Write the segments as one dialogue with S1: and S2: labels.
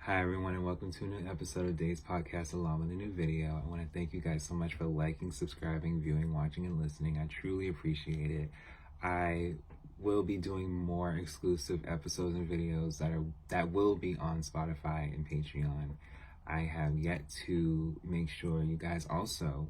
S1: Hi everyone and welcome to a new episode of Days Podcast along with a new video. I want to thank you guys so much for liking, subscribing, viewing, watching, and listening. I truly appreciate it. I will be doing more exclusive episodes and videos that will be on Spotify and Patreon. I have yet to make sure you guys also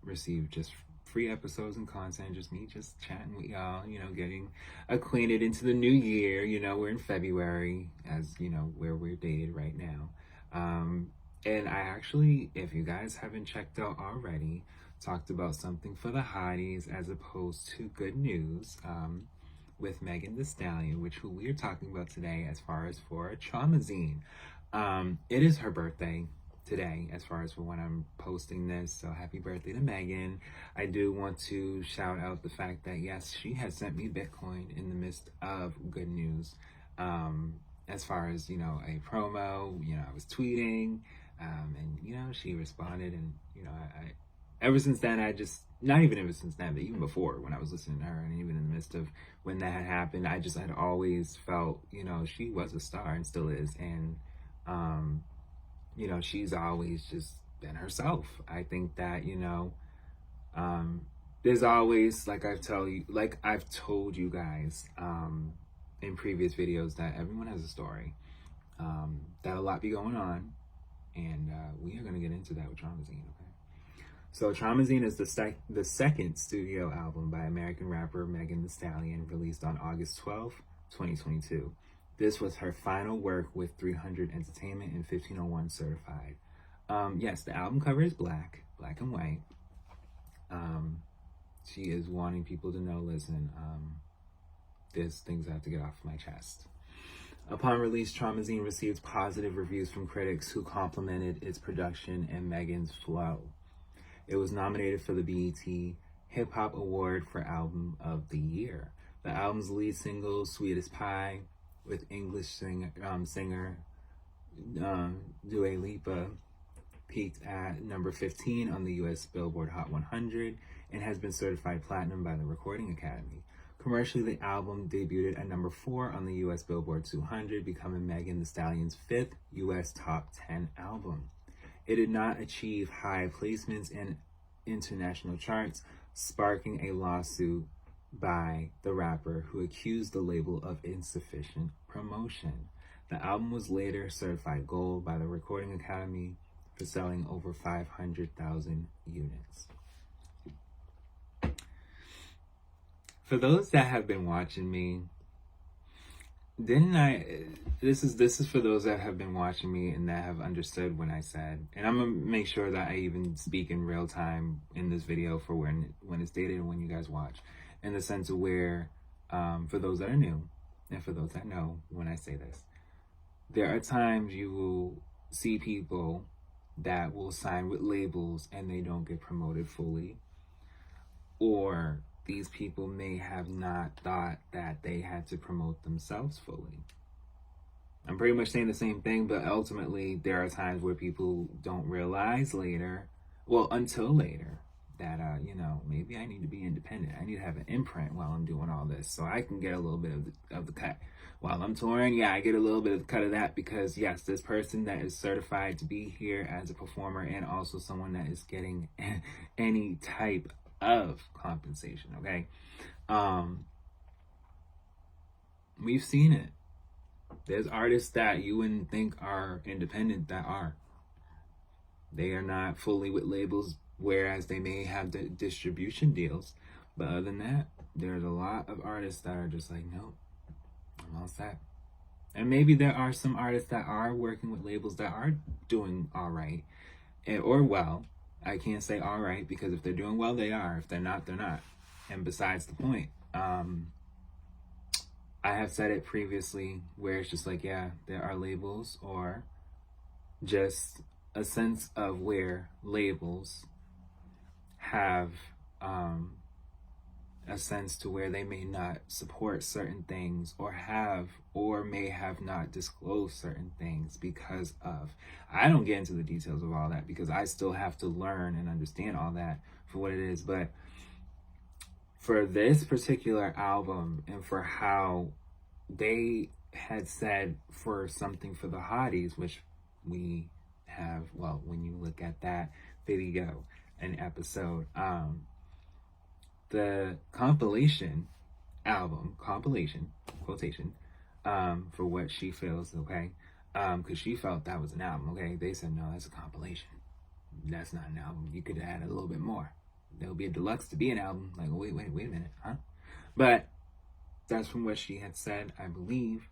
S1: receive just free episodes and content, just me just chatting with y'all, getting acquainted into the new year. We're in February, as where we're dated right now. And I actually, if you guys haven't checked out already, talked about something for the hotties as opposed to good news with Megan Thee Stallion, who we're talking about today as far as for Traumazine. It is her birthday today as far as for when I'm posting this, so happy birthday to Megan. I do want to shout out the fact that yes, she has sent me Bitcoin in the midst of good news, as far as a promo. I was tweeting, and she responded, and I ever since then, I just, not even ever since then, but even before when I was listening to her, and even in the midst of when that had happened, I just had always felt she was a star and still is. And she's always just been herself. I think that, there's always, like I've told you guys in previous videos, that everyone has a story, that a lot be going on, and we are going to get into that with Traumazine, okay? So Traumazine is the second studio album by American rapper Megan Thee Stallion, released on August 12th, 2022. This was her final work with 300 Entertainment and 1501 certified. Yes, the album cover is black and white. She is wanting people to know, listen, there's things I have to get off my chest. Upon release, Traumazine received positive reviews from critics who complimented its production and Megan's flow. It was nominated for the BET Hip Hop Award for Album of the Year. The album's lead single, Sweet as Pie, with English singer Dua Lipa, peaked at number 15 on the US Billboard Hot 100 and has been certified platinum by the Recording Academy. Commercially, the album debuted at number 4 on the US Billboard 200, becoming Megan Thee Stallion's 5th US Top 10 album. It did not achieve high placements in international charts, sparking a lawsuit by the rapper, who accused the label of insufficient promotion. The album was later certified gold by the Recording Academy for selling over 500,000 units. For those that have been watching me, this is for those that have been watching me and that have understood when I said, and I'm gonna make sure that I even speak in real time in this video for when it's dated and when you guys watch, in the sense of where, for those that are new, and for those that know when I say this, there are times you will see people that will sign with labels and they don't get promoted fully, or these people may have not thought that they had to promote themselves fully. I'm pretty much saying the same thing, but ultimately there are times where people don't realize until later, that, maybe I need to be independent. I need to have an imprint while I'm doing all this, so I can get a little bit of the cut. While I'm touring, yeah, I get a little bit of the cut of that, because yes, this person that is certified to be here as a performer, and also someone that is getting any type of compensation, okay? We've seen it. There's artists that you wouldn't think are independent that are. They are not fully with labels, whereas they may have the distribution deals. But other than that, there's a lot of artists that are just like, no, I'm all set. And maybe there are some artists that are working with labels that are doing all right, or well. I can't say all right, because if they're doing well, they are. If they're not, they're not. And besides the point, I have said it previously, where it's just like, yeah, there are labels, or just a sense of where labels have a sense to where they may not support certain things, or may have not disclosed certain things because of, I don't get into the details of all that, because I still have to learn and understand all that for what it is. But for this particular album, and for how they had said for something for the hotties, which we have, well, when you look at that video and episode, the compilation quotation, for what she feels, okay? Because she felt that was an album, okay? They said, no, that's a compilation. That's not an album. You could add a little bit more. There'll be a deluxe to be an album. Like, wait a minute, huh? But that's from what she had said, I believe.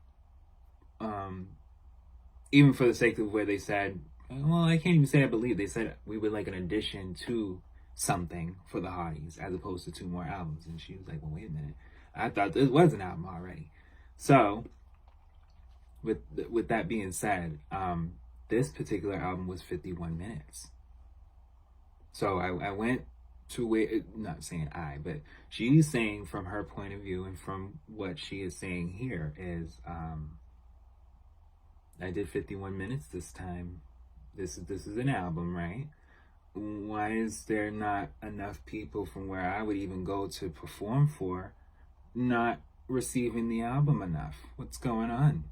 S1: Even for the sake of where they said, well, I can't even say I believe. They said we would like an addition to something for the hotties as opposed to 2 more albums. And she was like, well, wait a minute. I thought this was an album already. So, with that being said, this particular album was 51 minutes. So I went to wait, not saying I, but she's saying from her point of view and from what she is saying here is, I did 51 minutes this time. This is an album, right? Why is there not enough people from where I would even go to perform for not receiving the album enough? What's going on?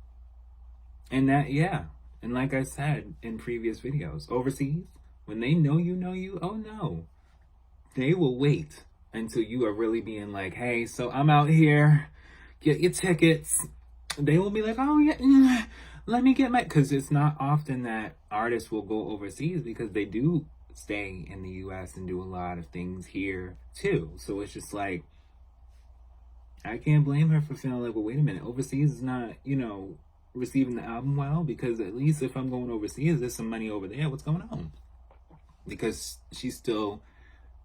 S1: And that, yeah. And like I said in previous videos, overseas, when they know you, oh no. They will wait until you are really being like, hey, so I'm out here, get your tickets. They will be like, oh yeah, let me get my, because it's not often that artists will go overseas because they do stay in the US and do a lot of things here too. So it's just like, I can't blame her for feeling like, well, wait a minute, overseas is not, receiving the album well, because at least if I'm going overseas, there's some money over there. What's going on? Because she's still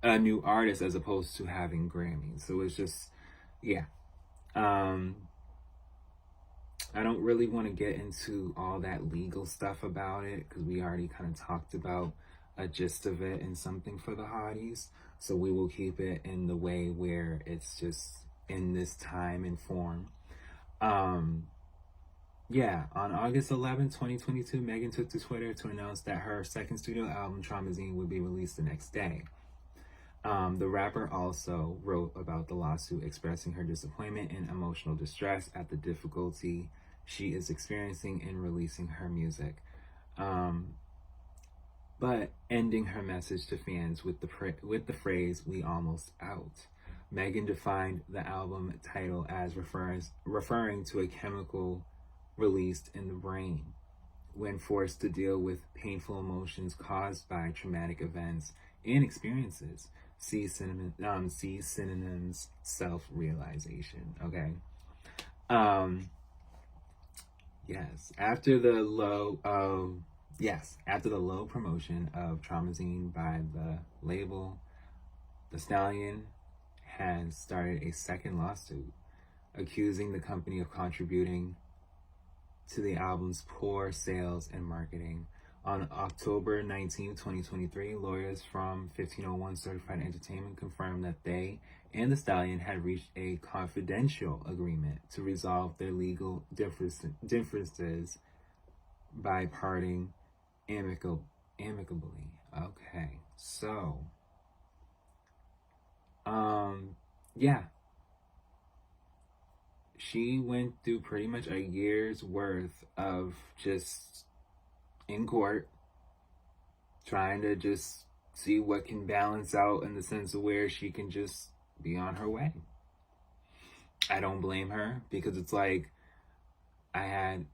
S1: a new artist as opposed to having Grammys. So it's just, yeah. I don't really want to get into all that legal stuff about it because we already kind of talked about a gist of it and something for the hotties. So we will keep it in the way where it's just in this time and form. Yeah, on August 11, 2022, Megan took to Twitter to announce that her second studio album, Traumazine, would be released the next day. The rapper also wrote about the lawsuit, expressing her disappointment and emotional distress at the difficulty she is experiencing in releasing her music. But ending her message to fans with the phrase, "We almost out." Megan defined the album title as referring to a chemical released in the brain when forced to deal with painful emotions caused by traumatic events and experiences. See synonyms, self-realization. Okay. Yes. After the low promotion of Traumazine by the label, the Stallion has started a second lawsuit accusing the company of contributing to the album's poor sales and marketing. On October 19, 2023, lawyers from 1501 Certified Entertainment confirmed that they and the Stallion had reached a confidential agreement to resolve their legal differences by parting amicably. Okay, so, yeah. She went through pretty much a year's worth of just in court, trying to just see what can balance out in the sense of where she can just be on her way. I don't blame her because it's like, I had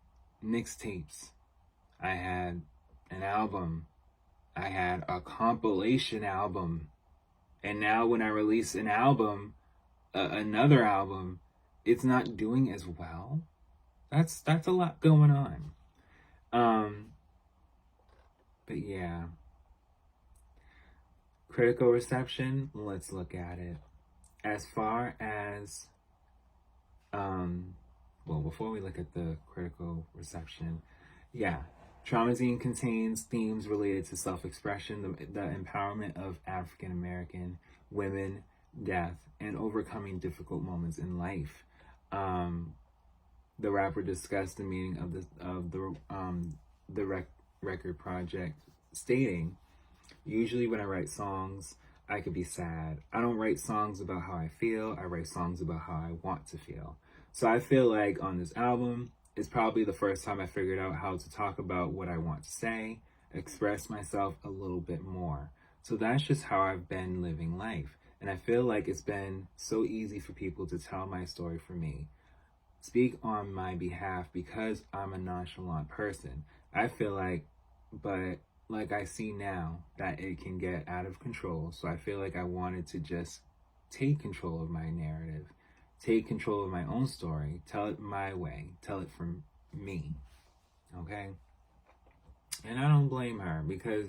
S1: mixtapes, I had an album, I had a compilation album, and now when I release an album, another album, it's not doing as well. That's a lot going on. But yeah. Critical reception, let's look at it. As far as, before we look at the critical reception, yeah. Traumazine contains themes related to self-expression, the empowerment of African American women, death, and overcoming difficult moments in life. The rapper discussed the meaning of the record project, stating, "Usually when I write songs, I could be sad. I don't write songs about how I feel. I write songs about how I want to feel." So I feel like on this album, it's probably the first time I figured out how to talk about what I want to say, express myself a little bit more. So that's just how I've been living life. And I feel like it's been so easy for people to tell my story for me, speak on my behalf, because I'm a nonchalant person. I feel like, but like I see now that it can get out of control. So I feel like I wanted to just take control of my narrative, take control of my own story, tell it my way, tell it from me. Okay? And I don't blame her, because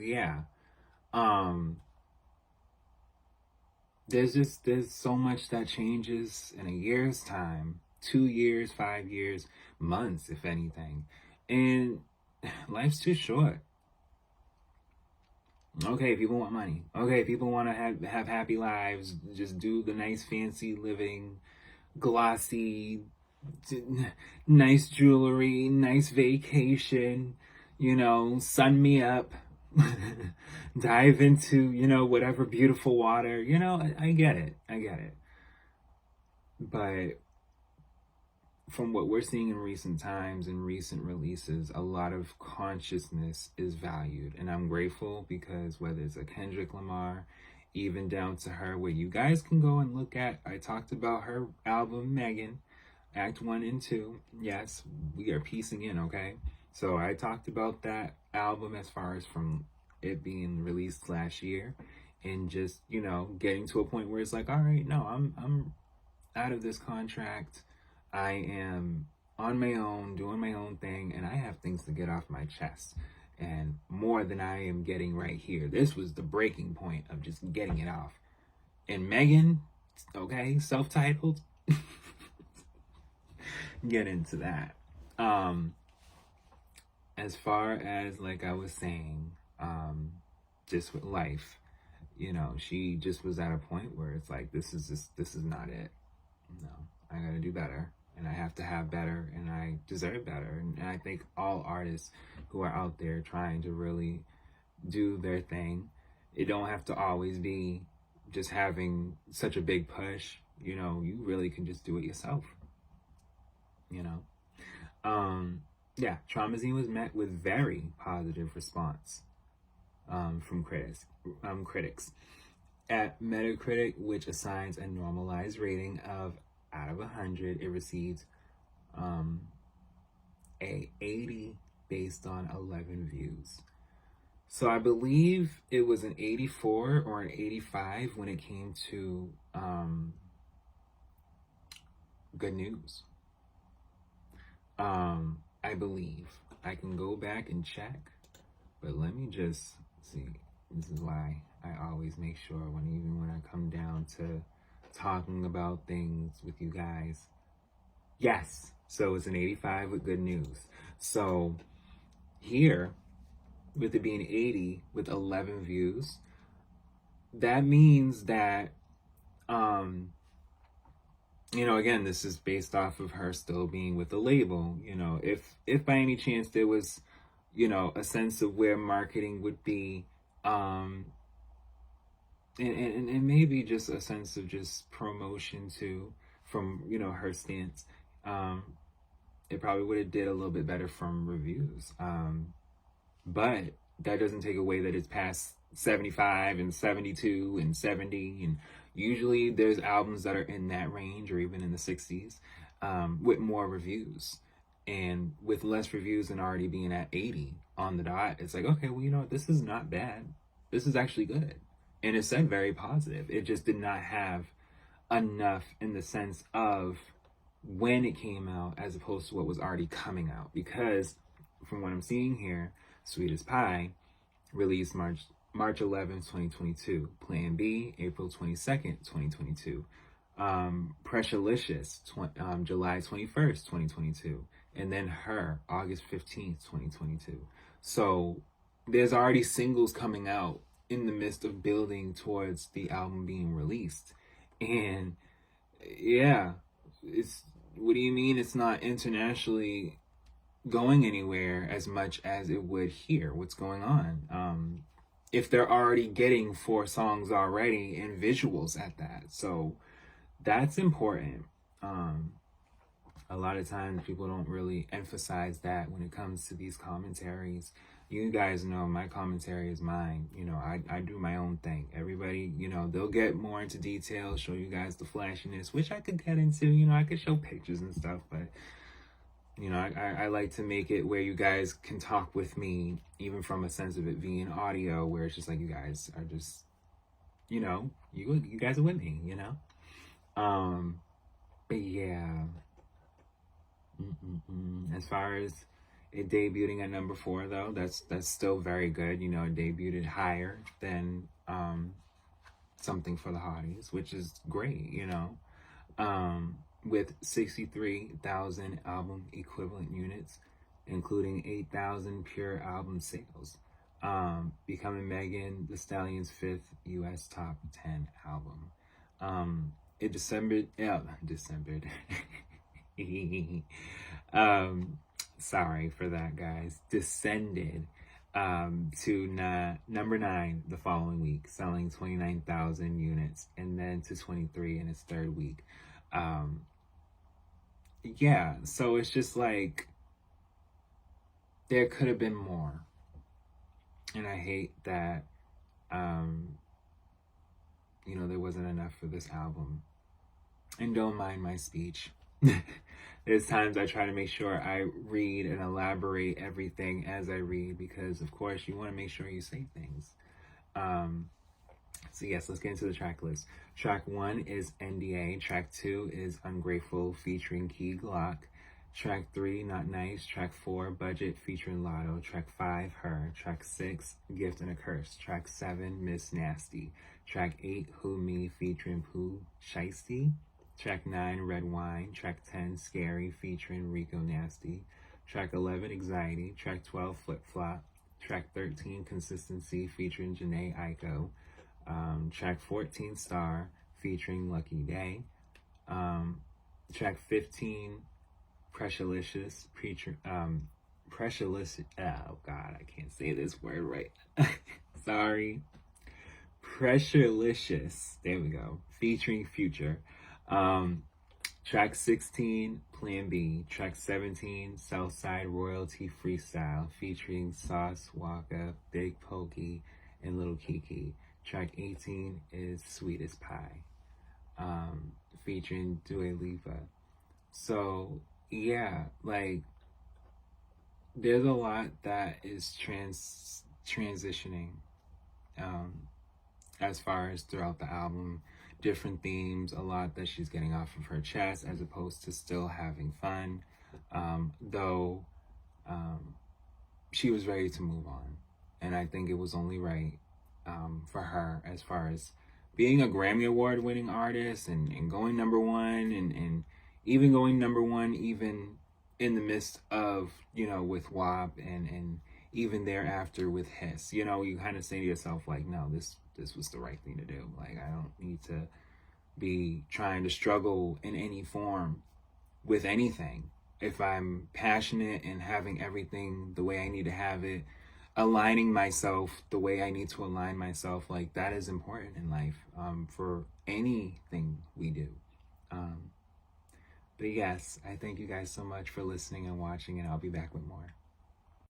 S1: there's so much that changes in a year's time, 2 years, 5 years, months, if anything. And life's too short. Okay, people want money. Okay, people want to have happy lives, just do the nice fancy living, glossy, nice jewelry, nice vacation, sun me up, dive into, whatever beautiful water. I get it. I get it. But from what we're seeing in recent times and recent releases, a lot of consciousness is valued. And I'm grateful, because whether it's a Kendrick Lamar, even down to her, where you guys can go and look at, I talked about her album, Megan, Act 1 and 2. Yes, we are piecing in, okay? So I talked about that album as far as from it being released last year, and just, getting to a point where it's like, all right, no, I'm out of this contract. I am on my own, doing my own thing, and I have things to get off my chest, and more than I am getting right here. This was the breaking point of just getting it off. And Megan, okay, self-titled, get into that. As far as, like I was saying, just with life, she just was at a point where it's like, this is not it. No, I gotta do better, and I have to have better, and I deserve better. And I think all artists who are out there trying to really do their thing, it don't have to always be just having such a big push. You really can just do it yourself. Traumazine was met with very positive response from critics. At Metacritic, which assigns a normalized rating of out of 100, it received a 80 based on 11 views. So I believe it was an 84 or an 85 when it came to Good News. I believe. I can go back and check, but let me just see. This is why I always make sure when I come down to talking about things with you guys. Yes, so it's an 85 with Good News. So here, with it being 80 with 11 views, that means that again, this is based off of her still being with the label. If by any chance there was, a sense of where marketing would be, and maybe just a sense of just promotion too, from, her stance, it probably would have did a little bit better from reviews. But that doesn't take away that it's past 75 and 72 and 70, and usually there's albums that are in that range or even in the 60s with more reviews. And with less reviews and already being at 80 on the dot, it's like, okay, well, this is not bad. This is actually good. And it said very positive. It just did not have enough in the sense of when it came out as opposed to what was already coming out. Because from what I'm seeing here, Sweet as Pie released March 11th, 2022. Plan B, April 22nd, 2022. Pressurelicious, July 21st, 2022. And then Her, August 15th, 2022. So there's already singles coming out in the midst of building towards the album being released. And what do you mean it's not internationally going anywhere as much as it would here? What's going on? If they're already getting 4 songs already and visuals at that. So that's important. A lot of times people don't really emphasize that when it comes to these commentaries. You guys know my commentary is mine. You know, I do my own thing. Everybody, you know, they'll get more into detail, show you guys the flashiness, which I could get into. You know, I could show pictures and stuff, but you know, I like to make it where you guys can talk with me, even from a sense of it being audio, where it's just like you guys are just, you know, you guys are with me, you know. But yeah. As far as it debuting at number 4, though, that's still very good. You know, it debuted higher than Something for the Hotties, which is great. You know, with 63,000 album equivalent units, including 8,000 pure album sales, becoming Megan Thee Stallion's 5th U.S. top 10 album. It Decembered. Sorry for that, guys. Descended to number 9 the following week, selling 29,000 units, and then to 23 in its third week. Yeah, so it's just like there could have been more, and I hate that you know, there wasn't enough for this album. And don't mind my speech. There's times I try to make sure I read and elaborate everything as I read, because of course you want to make sure you say things. So yes, let's get into the track list. Track 1 is NDA. Track 2 is Ungrateful featuring Key Glock. Track 3, Not Nice. Track 4, Budget featuring Lotto. Track 5, Her. Track 6, Gift and a Curse. Track 7, Miss Nasty. Track 8, Who Me featuring Pooh Shiesty. Track 9, Red Wine. Track 10, Scary featuring Rico Nasty. Track 11, Anxiety. Track 12, Flip Flop. Track 13, Consistency featuring Janae Aiko. Track 14, Star featuring Lucky Day. Track 15, Pressurelicious, Pressurelicious, oh God, I can't say this word right. Sorry. Pressurelicious, there we go, featuring Future. Track 16, Plan B. Track 17, Southside Royalty Freestyle featuring Sauce Walker, Big Pokey, and Little Kiki. Track 18 is Sweet as Pie, featuring Dua Lipa. So yeah, like there's a lot that is transitioning as far as throughout the album. Different themes, a lot that she's getting off of her chest as opposed to still having fun, though she was ready to move on, and I think it was only right for her, as far as being a Grammy Award winning artist and going number 1, and even going number 1 even in the midst of, you know, with WAP and even thereafter with Hiss. You know, you kind of say to yourself like, no, this was the right thing to do. Like, I don't need to be trying to struggle in any form with anything. If I'm passionate and having everything the way I need to have it, aligning myself the way I need to align myself, like that is important in life, for anything we do. But yes, I thank you guys so much for listening and watching, and I'll be back with more.